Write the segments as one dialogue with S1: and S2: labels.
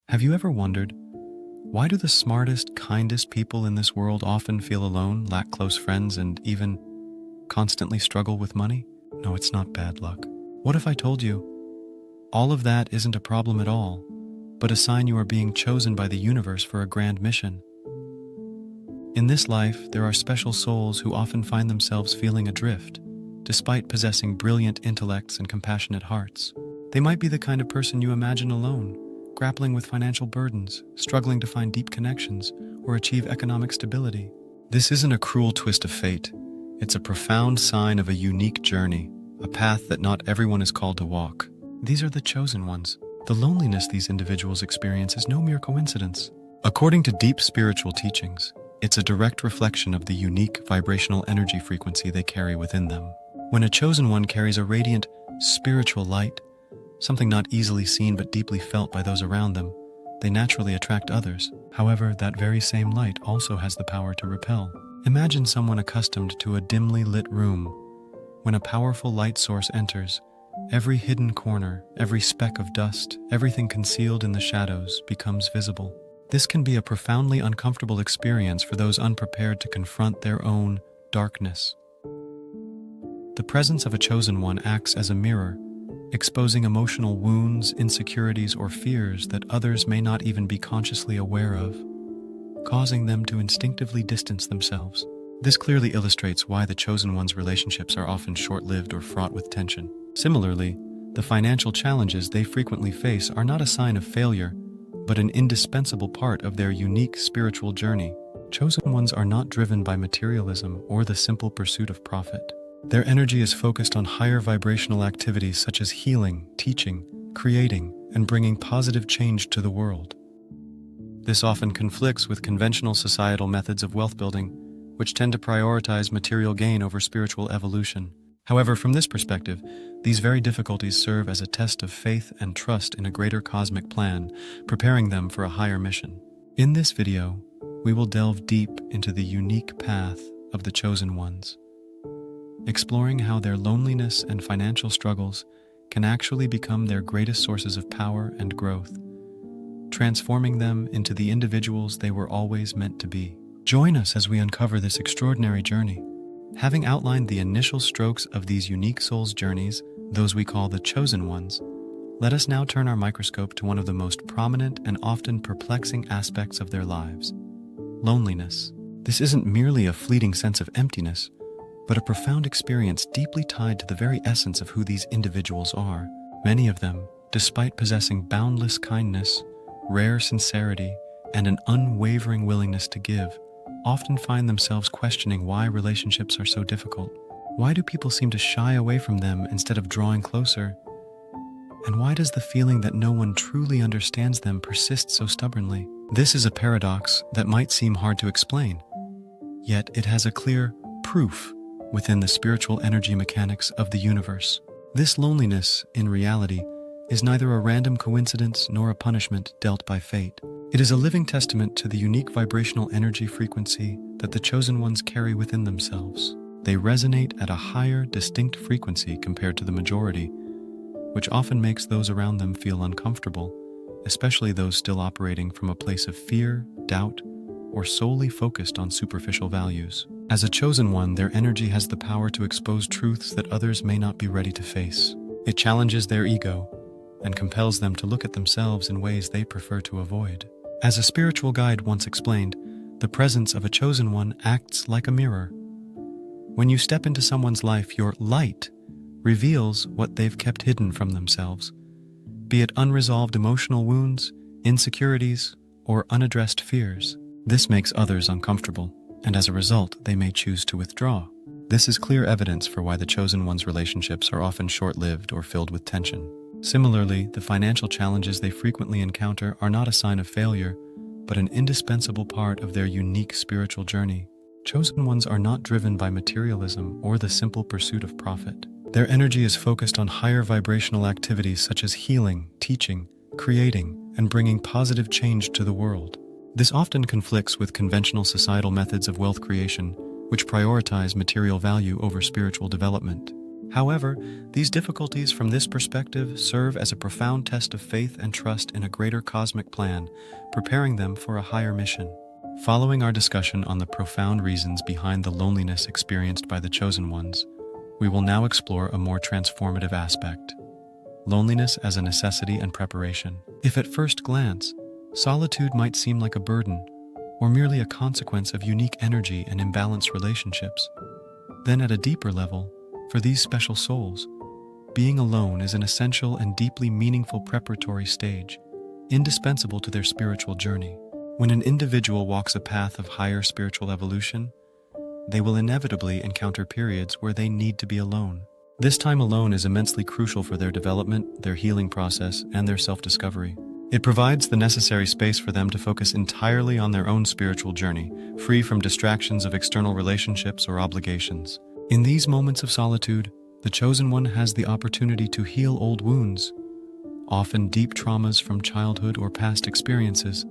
S1: Have you ever wondered, why do the smartest, kindest people in this world often feel alone, lack close friends, and even constantly struggle with money? No, it's not bad luck. What if I told you, all of that isn't a problem at all, but a sign you are being chosen by the universe for a grand mission? In this life, there are special souls who often find themselves feeling adrift, despite possessing brilliant intellects and compassionate hearts. They might be the kind of person you imagine alone, grappling with financial burdens, struggling to find deep connections, or achieve economic stability. This isn't a cruel twist of fate. It's a profound sign of a unique journey, a path that not everyone is called to walk. These are the chosen ones. The loneliness these individuals experience is no mere coincidence. According to deep spiritual teachings, it's a direct reflection of the unique vibrational energy frequency they carry within them. When a chosen one carries a radiant, spiritual light, something not easily seen but deeply felt by those around them, they naturally attract others. However, that very same light also has the power to repel. Imagine someone accustomed to a dimly lit room. When a powerful light source enters, every hidden corner, every speck of dust, everything concealed in the shadows becomes visible. This can be a profoundly uncomfortable experience for those unprepared to confront their own darkness. The presence of a chosen one acts as a mirror, exposing emotional wounds, insecurities, or fears that others may not even be consciously aware of, causing them to instinctively distance themselves. This clearly illustrates why the chosen one's relationships are often short-lived or fraught with tension. Similarly, the financial challenges they frequently face are not a sign of failure, but an indispensable part of their unique spiritual journey. Chosen ones are not driven by materialism or the simple pursuit of profit. Their energy is focused on higher vibrational activities such as healing, teaching, creating, and bringing positive change to the world. This often conflicts with conventional societal methods of wealth building, which tend to prioritize material gain over spiritual evolution. However, from this perspective, these very difficulties serve as a test of faith and trust in a greater cosmic plan, preparing them for a higher mission. In this video, we will delve deep into the unique path of the chosen ones, exploring how their loneliness and financial struggles can actually become their greatest sources of power and growth, transforming them into the individuals they were always meant to be. Join us as we uncover this extraordinary journey. Having outlined the initial strokes of these unique souls' journeys, those we call the chosen ones, let us now turn our microscope to one of the most prominent and often perplexing aspects of their lives: loneliness. This isn't merely a fleeting sense of emptiness, but a profound experience deeply tied to the very essence of who these individuals are. Many of them, despite possessing boundless kindness, rare sincerity, and an unwavering willingness to give, often find themselves questioning why relationships are so difficult. Why do people seem to shy away from them instead of drawing closer? And why does the feeling that no one truly understands them persist so stubbornly? This is a paradox that might seem hard to explain, yet it has a clear proof within the spiritual energy mechanics of the universe. This loneliness, in reality, is neither a random coincidence nor a punishment dealt by fate. It is a living testament to the unique vibrational energy frequency that the chosen ones carry within themselves. They resonate at a higher, distinct frequency compared to the majority, which often makes those around them feel uncomfortable, especially those still operating from a place of fear, doubt, or solely focused on superficial values. As a chosen one, their energy has the power to expose truths that others may not be ready to face. It challenges their ego and compels them to look at themselves in ways they prefer to avoid. As a spiritual guide once explained, the presence of a chosen one acts like a mirror. When you step into someone's life, your light reveals what they've kept hidden from themselves, be it unresolved emotional wounds, insecurities, or unaddressed fears. This makes others uncomfortable, and as a result, they may choose to withdraw. This is clear evidence for why the chosen one's relationships are often short-lived or filled with tension. Similarly, the financial challenges they frequently encounter are not a sign of failure, but an indispensable part of their unique spiritual journey. Chosen ones are not driven by materialism or the simple pursuit of profit. Their energy is focused on higher vibrational activities such as healing, teaching, creating, and bringing positive change to the world. This often conflicts with conventional societal methods of wealth creation, which prioritize material value over spiritual development. However, these difficulties from this perspective serve as a profound test of faith and trust in a greater cosmic plan, preparing them for a higher mission. Following our discussion on the profound reasons behind the loneliness experienced by the chosen ones, we will now explore a more transformative aspect: loneliness as a necessity and preparation. If at first glance, solitude might seem like a burden, or merely a consequence of unique energy and imbalanced relationships, then at a deeper level, for these special souls, being alone is an essential and deeply meaningful preparatory stage, indispensable to their spiritual journey. When an individual walks a path of higher spiritual evolution, they will inevitably encounter periods where they need to be alone. This time alone is immensely crucial for their development, their healing process, and their self-discovery. It provides the necessary space for them to focus entirely on their own spiritual journey, free from distractions of external relationships or obligations. In these moments of solitude, the chosen one has the opportunity to heal old wounds, often deep traumas from childhood or past experiences,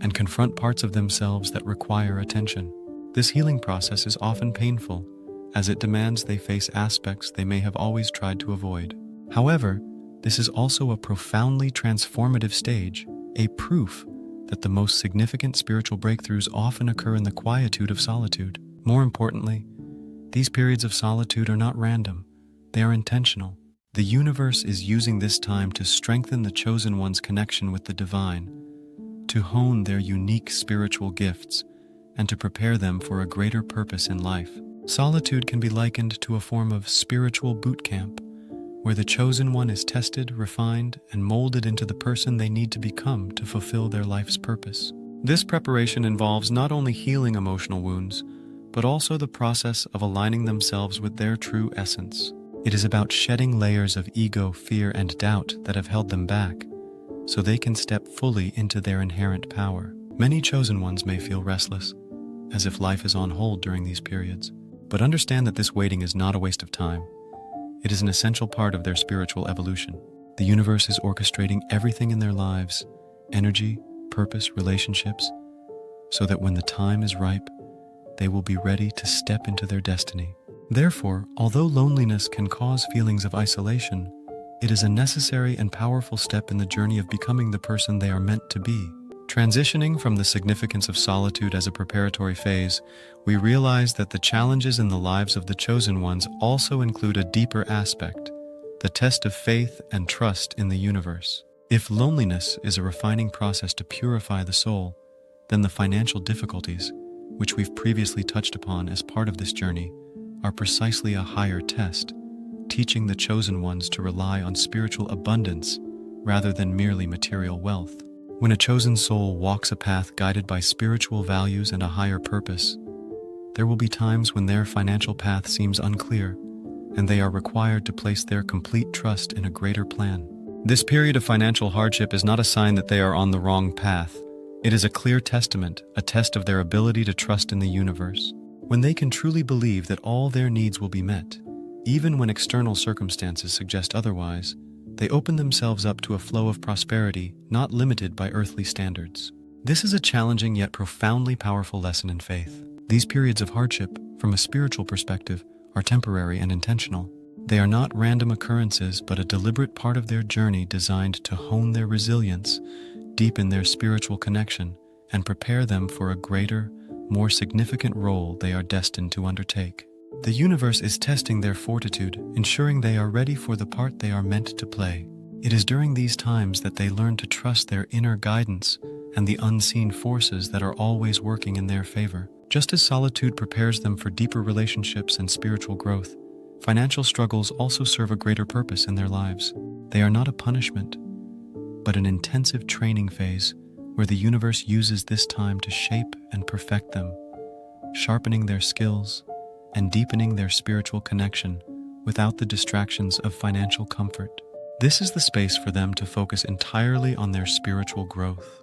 S1: and confront parts of themselves that require attention. This healing process is often painful, as it demands they face aspects they may have always tried to avoid. However, this is also a profoundly transformative stage, a proof that the most significant spiritual breakthroughs often occur in the quietude of solitude. More importantly, these periods of solitude are not random, they are intentional. The universe is using this time to strengthen the chosen one's connection with the divine, to hone their unique spiritual gifts, and to prepare them for a greater purpose in life. Solitude can be likened to a form of spiritual boot camp, where the chosen one is tested, refined, and molded into the person they need to become to fulfill their life's purpose. This preparation involves not only healing emotional wounds, but also the process of aligning themselves with their true essence. It is about shedding layers of ego, fear, and doubt that have held them back, so they can step fully into their inherent power. Many chosen ones may feel restless, as if life is on hold during these periods. But understand that this waiting is not a waste of time. It is an essential part of their spiritual evolution. The universe is orchestrating everything in their lives, energy, purpose, relationships, so that when the time is ripe, they will be ready to step into their destiny. Therefore, although loneliness can cause feelings of isolation, it is a necessary and powerful step in the journey of becoming the person they are meant to be. Transitioning from the significance of solitude as a preparatory phase, we realize that the challenges in the lives of the chosen ones also include a deeper aspect, the test of faith and trust in the universe. If loneliness is a refining process to purify the soul, then the financial difficulties, which we've previously touched upon as part of this journey, are precisely a higher test, teaching the chosen ones to rely on spiritual abundance rather than merely material wealth. When a chosen soul walks a path guided by spiritual values and a higher purpose, there will be times when their financial path seems unclear, and they are required to place their complete trust in a greater plan. This period of financial hardship is not a sign that they are on the wrong path. It is a clear testament, a test of their ability to trust in the universe. When they can truly believe that all their needs will be met, even when external circumstances suggest otherwise, they open themselves up to a flow of prosperity not limited by earthly standards. This is a challenging yet profoundly powerful lesson in faith. These periods of hardship, from a spiritual perspective, are temporary and intentional. They are not random occurrences, but a deliberate part of their journey designed to hone their resilience, deepen their spiritual connection, and prepare them for a greater, more significant role they are destined to undertake. The universe is testing their fortitude, ensuring they are ready for the part they are meant to play. It is during these times that they learn to trust their inner guidance and the unseen forces that are always working in their favor. Just as solitude prepares them for deeper relationships and spiritual growth, financial struggles also serve a greater purpose in their lives. They are not a punishment, but an intensive training phase where the universe uses this time to shape and perfect them, sharpening their skills and deepening their spiritual connection without the distractions of financial comfort. This is the space for them to focus entirely on their spiritual growth,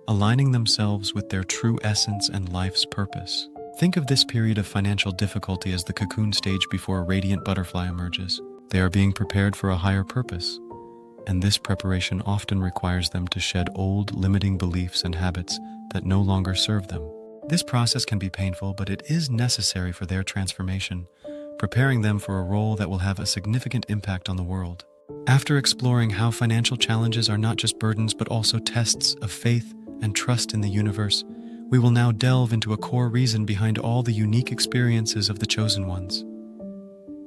S1: aligning themselves with their true essence and life's purpose. Think of this period of financial difficulty as the cocoon stage before a radiant butterfly emerges. They are being prepared for a higher purpose, and this preparation often requires them to shed old, limiting beliefs and habits that no longer serve them. This process can be painful, but it is necessary for their transformation, preparing them for a role that will have a significant impact on the world. After exploring how financial challenges are not just burdens but also tests of faith and trust in the universe, we will now delve into a core reason behind all the unique experiences of the chosen ones.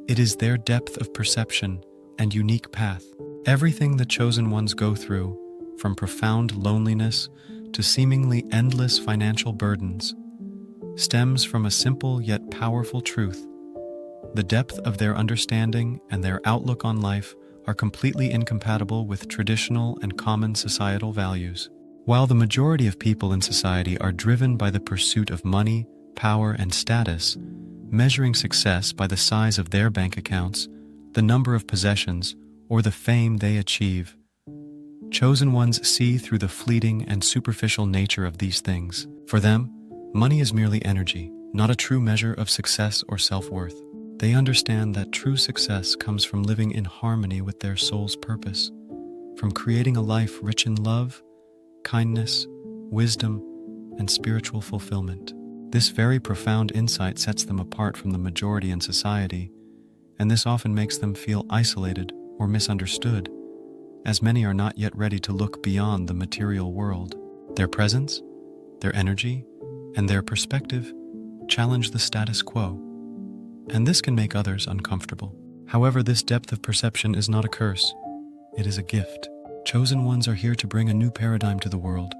S1: It is their depth of perception and unique path. Everything the chosen ones go through, from profound loneliness to seemingly endless financial burdens, stems from a simple yet powerful truth. The depth of their understanding and their outlook on life are completely incompatible with traditional and common societal values. While the majority of people in society are driven by the pursuit of money, power, and status, measuring success by the size of their bank accounts, the number of possessions, or the fame they achieve, chosen ones see through the fleeting and superficial nature of these things. For them, money is merely energy, not a true measure of success or self-worth. They understand that true success comes from living in harmony with their soul's purpose, from creating a life rich in love, kindness, wisdom, and spiritual fulfillment. This very profound insight sets them apart from the majority in society, and this often makes them feel isolated or misunderstood, as many are not yet ready to look beyond the material world. Their presence, their energy, and their perspective challenge the status quo, and this can make others uncomfortable. However, this depth of perception is not a curse, it is a gift. Chosen ones are here to bring a new paradigm to the world,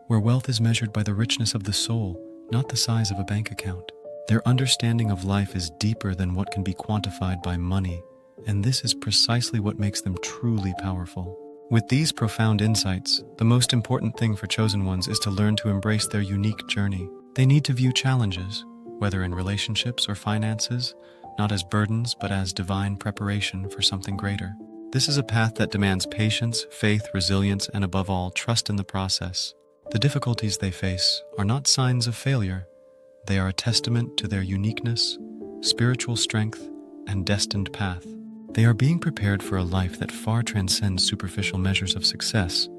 S1: where wealth is measured by the richness of the soul, not the size of a bank account. Their understanding of life is deeper than what can be quantified by money, and this is precisely what makes them truly powerful. With these profound insights, the most important thing for chosen ones is to learn to embrace their unique journey. They need to view challenges, whether in relationships or finances, not as burdens but as divine preparation for something greater. This is a path that demands patience, faith, resilience, and above all, trust in the process. The difficulties they face are not signs of failure. They are a testament to their uniqueness, spiritual strength, and destined path. They are being prepared for a life that far transcends superficial measures of success,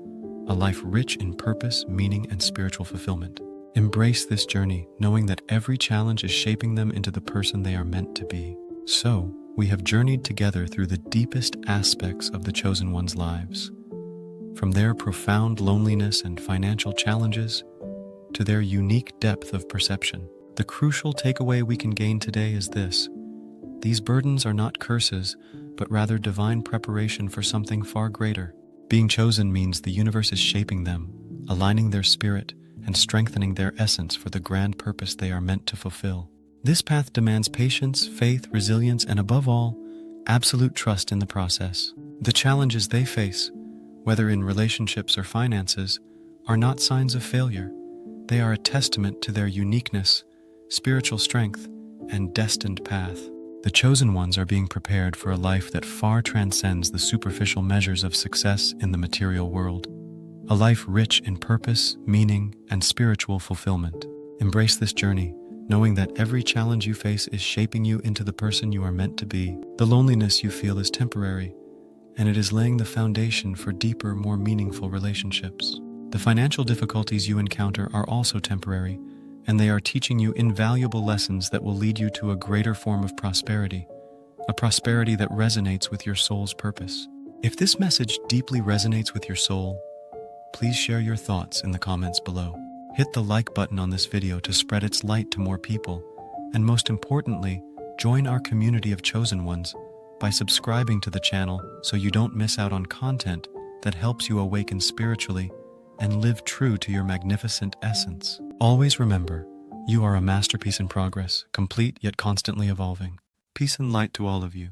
S1: a life rich in purpose, meaning, and spiritual fulfillment. Embrace this journey, knowing that every challenge is shaping them into the person they are meant to be. So, we have journeyed together through the deepest aspects of the chosen ones' lives, from their profound loneliness and financial challenges to their unique depth of perception. The crucial takeaway we can gain today is this: these burdens are not curses, but rather divine preparation for something far greater. Being chosen means the universe is shaping them, aligning their spirit, and strengthening their essence for the grand purpose they are meant to fulfill. This path demands patience, faith, resilience, and above all, absolute trust in the process. The challenges they face, whether in relationships or finances, are not signs of failure. They are a testament to their uniqueness, spiritual strength, and destined path. The chosen ones are being prepared for a life that far transcends the superficial measures of success in the material world. A life rich in purpose, meaning, and spiritual fulfillment. Embrace this journey, knowing that every challenge you face is shaping you into the person you are meant to be. The loneliness you feel is temporary, and it is laying the foundation for deeper, more meaningful relationships. The financial difficulties you encounter are also temporary, and they are teaching you invaluable lessons that will lead you to a greater form of prosperity, a prosperity that resonates with your soul's purpose. If this message deeply resonates with your soul, please share your thoughts in the comments below. Hit the like button on this video to spread its light to more people, and most importantly, join our community of chosen ones by subscribing to the channel so you don't miss out on content that helps you awaken spiritually and live true to your magnificent essence. Always remember, you are a masterpiece in progress, complete yet constantly evolving. Peace and light to all of you.